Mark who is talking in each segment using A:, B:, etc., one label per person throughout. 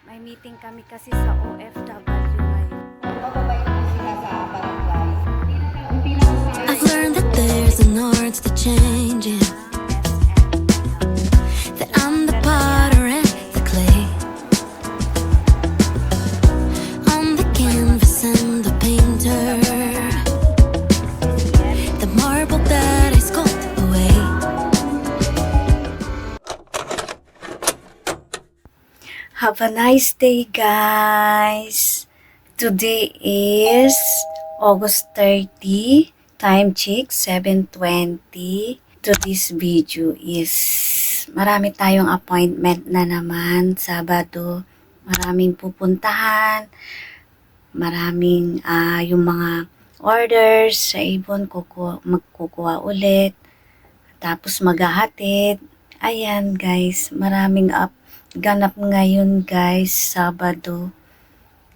A: May meeting kami kasi sa OFW ngayon.
B: I've learned that there's an art to changing, that I'm the potter and the clay, I'm the canvas and the painter, the marble that I sculpt away.
A: Have a nice day, guys. Today is August 30. Time check, 7:20. Today's video is marami tayong appointment na naman. Sabado, maraming pupuntahan. Maraming yung mga orders sa ibon, magkukuha ulit. Tapos maghahatid. Ayan, guys. Maraming ganap ngayon, guys, Sabado.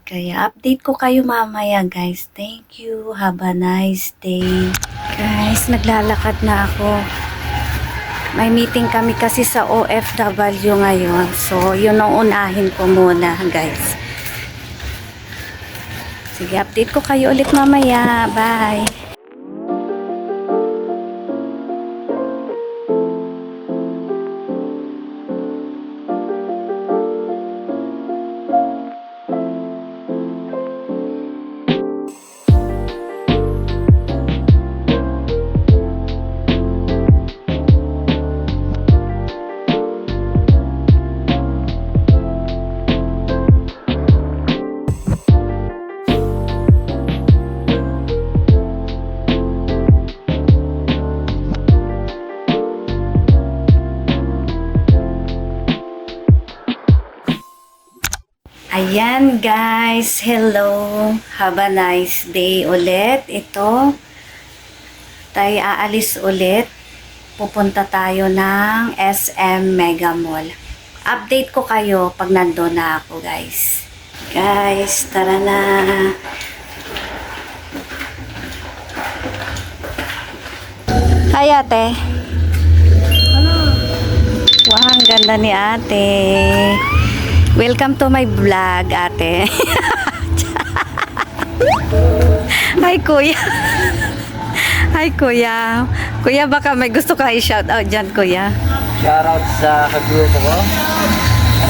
A: Kaya update ko kayo mamaya, guys. Thank you. Have a nice day. Guys, naglalakad na ako. May meeting kami kasi sa OFW ngayon. So, yun ang unahin ko muna, guys. Sige, update ko kayo ulit mamaya. Bye. Ayan, guys. Hello. Have a nice day ulit. Ito, tayo aalis ulit. Pupunta tayo ng SM Mega Mall. Update ko kayo pag nandun na ako, guys. Guys, tara na. Hi, ate. Wow, ang ganda ni ate. Welcome to my vlog, ate. Hi, kuya. Hi, kuya. Kuya, baka may gusto ka i-shout out dyan, kuya.
C: Shoutout sa kagrupo ko.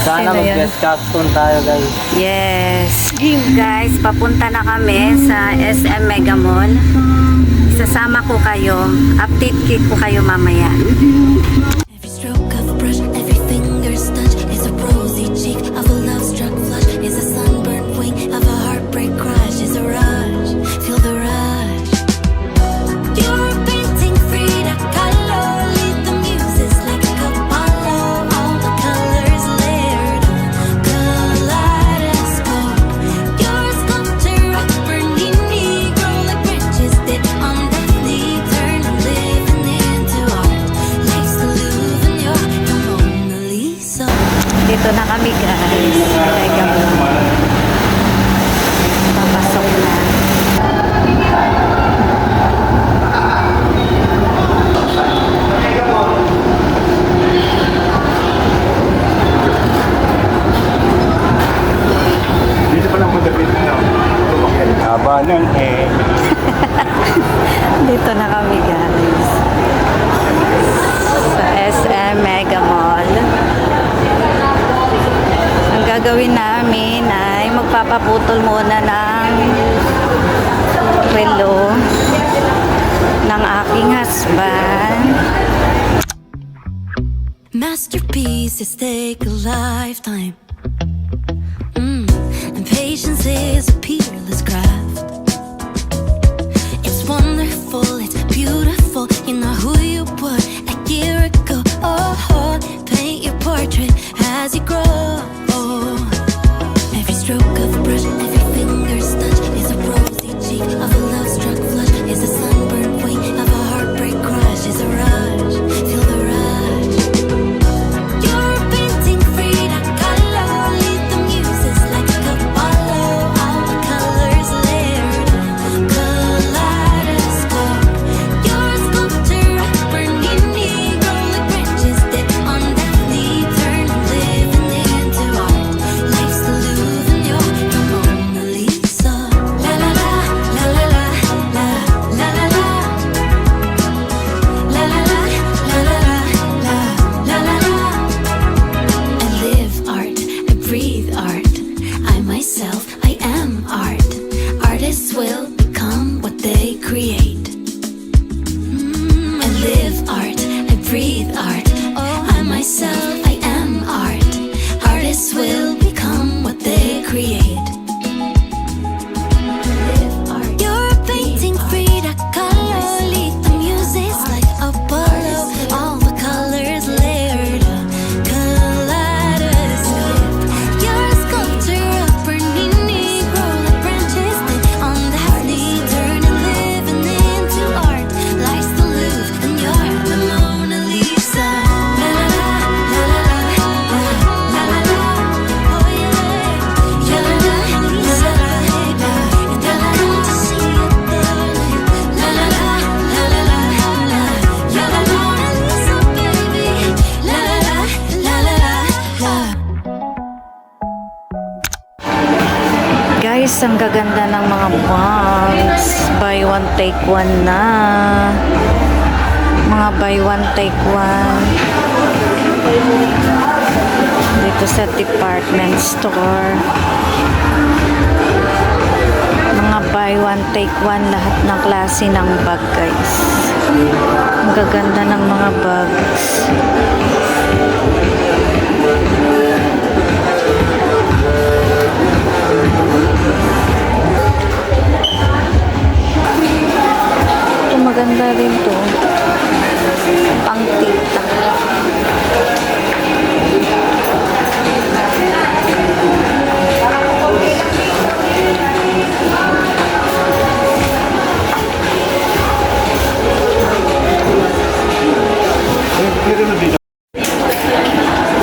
C: Sana
A: Sino yan?
C: mag-guest capstone tayo, guys.
A: Yes. Guys, papunta na kami sa SM Mega Mall. Sasama ko kayo. Update ko kayo mamaya.
B: Every stroke of a brush, every finger's touch is a rosy cheek of a love-struck flush, is a sunburned wing of a heartbreak crush, is a rush, feel the rush. You're a painting Frida Kahlo, lead the muses like a Apollo, all the colors layered on kaleidoscope. You're a sculptor of Bernini, grow like branches that on Daphne, turn and living into art. Life's the Louvre and you're the Mona Lisa.
A: Dito na kami, guys. Mega Mall. Papasok na.
D: Dito pa lang magdapit na. Haba ng
A: Dito na kami, guys. Sa SM Mega Mall. Ang gagawin namin ay magpapaputol muna ng relo ng aking husband.
B: Masterpieces take a lifetime. And patience is a peerless craft. It's wonderful, it's beautiful. You know who you were a year ago. Oh, paint your portrait as you grow. Every stroke of a brush, every finger's touch is a rosy cheek of a love-struck flush, is a sunburned wing of a heartbreak crush, is a rush, feel the rush. You're a painting Frida Kahlo, lead the muses like a Apollo, all the colors layered on kaleidoscope. You're a sculptor of Bernini, grow like branches that on Daphne, turn living into create. You're a painting, Frida Kahlo. Lead the music's like Apollo. All the colors layered, kaleidoscope. You're a sculpture of Bernini. Grow like branches that on Daphne. Turning living into art. Life's the Louvre and you're the Mona Lisa. La la la, la la la, la la la. Oh yeah, la la la, la la la. And I want to see it, darling. La la la, la la la, la. You're the Mona Lisa, baby. La la la, la la la.
A: Guys, ang gaganda ng mga bags. Buy one, take one na. Mga buy one, take one. Dito sa department store. Mga buy one, take one. Lahat ng klase ng bag, guys. Ang gaganda ng mga bags. Ito maganda rin to. Pang tita.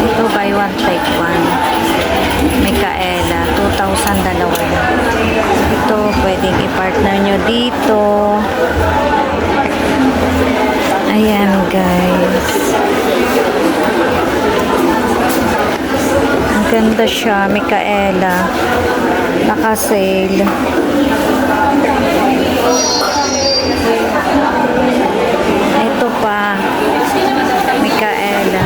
A: Ito buy one take one. Micaela, 2,000 dalawa. Ito, pwedeng i-partner nyo dito. Ayan, guys. Ang ganda siya, Micaela. Naka-sale. Ito pa, Micaela.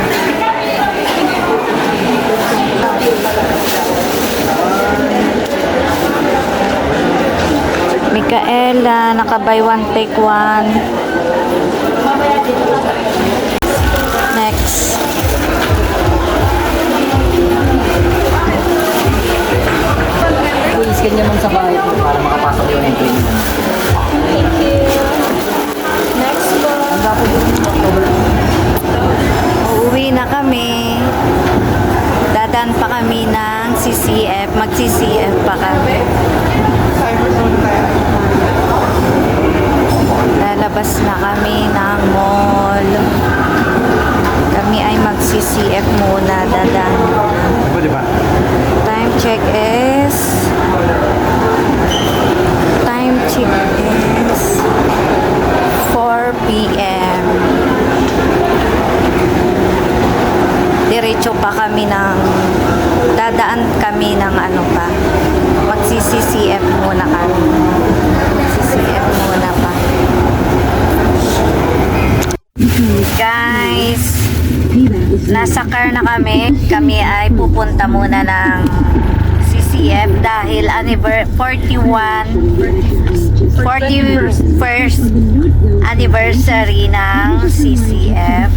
A: Micaela, naka-buy one, take one. Next.
C: Pulis ka naman sa bahay po para makapasok yung entry nyo.
A: Next po.
C: Ang dapat yung October.
A: Uuwi na kami. Dadaan pa kami ng CCF. Mag-CCF pa kami. Lalabas na kami ng mall. Kami ay mag-CCF muna. Dadaan.
D: Pwede ba?
A: Time check is 4 p.m. Diretso pa kami ng dadaan kami ng ano pa. Mag-CCF muna kami. CCF muna pa. Guys, nasa car na kami. Kami ay pupunta muna ng CCF dahil 41st anniversary ng CCF.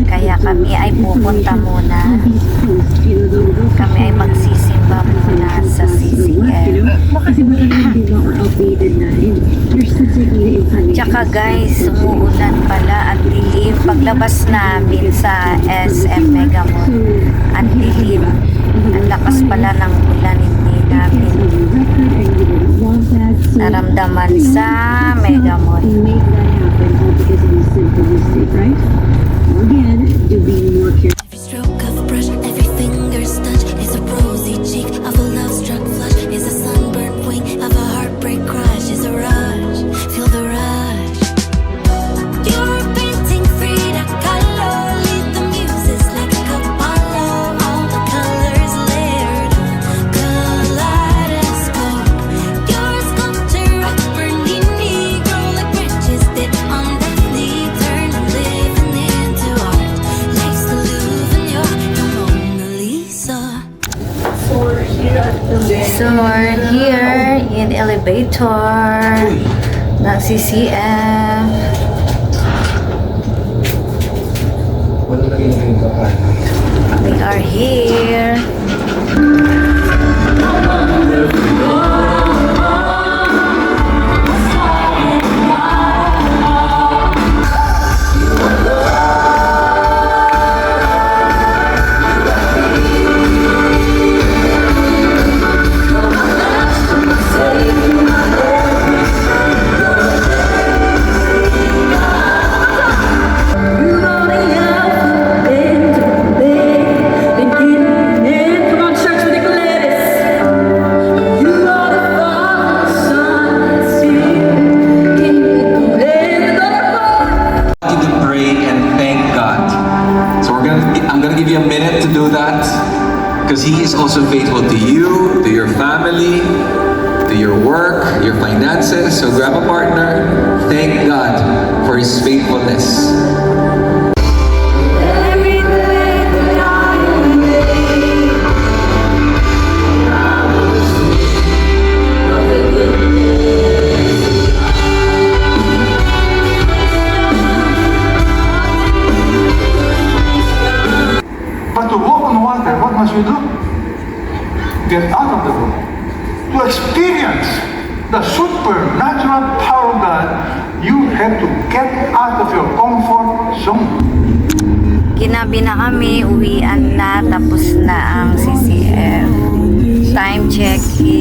A: Kaya kami ay pupunta muna. Kami ay magsisimba muna sa CCF. Tsaka guys, umuulan pala at dilim. Paglabas namin sa SM Mega Mall, ang dilim. Ang lakas pala ng ulan, hindi namin naramdaman sa Mega Mall.
B: Every stroke of a brush, every finger's touch is a rosy cheek of a love-struck flush, is a sunburnt wing of a heartbreak crush, is a rush, feel the rush. You're a painting, Frida Kahlo. Lead the muses like a Apollo. All the colors layered, kaleidoscope. You're a sculpture of Bernini. Grow like branches that on Daphne. Turn and living into art. Life's the Louvre and you're the Mona Lisa.
A: So we're here in elevator ng CCF. We are here.
E: also faithful to you, to your family, to your work, your finances. So grab a partner. Thank God for His faithfulness.
D: But to walk on water, what must you do? Get out of the boat. To experience the supernatural power of God, you have to get out of your comfort zone.
A: Ginabi na kami, uwian na, tapos na ang CCF. Time check is